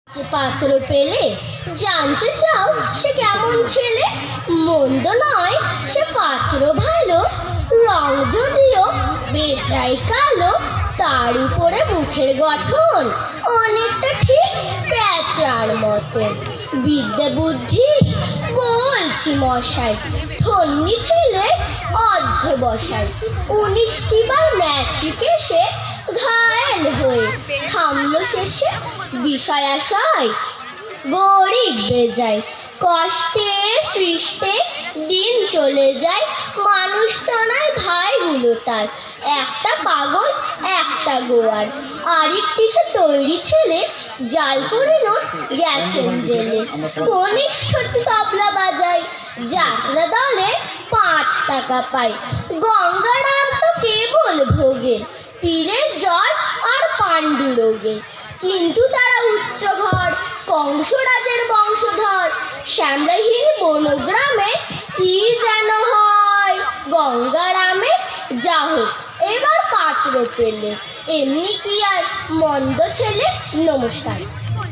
পাত্র পেলে জানতে চাও সে কেমন ছেলে? মন্দ নয় সে পাত্র ভালো, রং যদিও বেচাই কালো, তার উপরে মুখের গঠন অনেকটা ঠিক প্যাঁচার মতন। বিদ্যে বুদ্ধি বলছি মশাই, ধন্যী ছেলে অধ্যবসায়। 19 কিবার ম্যাট্রিকে সে ঘায়েল হয়ে থামলো শেষে বিষয় আশায় গরিব বেজায়। কষ্টে সৃষ্টে দিন চলে যায়, মানুষ তো নয় ভাইগুলো তার, একটা পাগল একটা গোয়ার। আরেকটি সে তৈরি ছেলে জাল করে নোট গেছেন জেলে। কনিষ্ঠটি তবলা বাজায়, যাত্রা দলে 5 টাকা পায়। গঙ্গারাম তো কেবল ভোগে পীরের জ্বর আর পাণ্ডু রোগে, কিন্তু তারা উচ্চ ঘর কংসরাজের বংশধর। শ্যামলাহিরি বনগ্রামে কি যেন হয় গঙ্গারামে, যা হোক এবার পাত্র পেলে, এমনি কি আর মন্দ ছেলে। নমস্কার।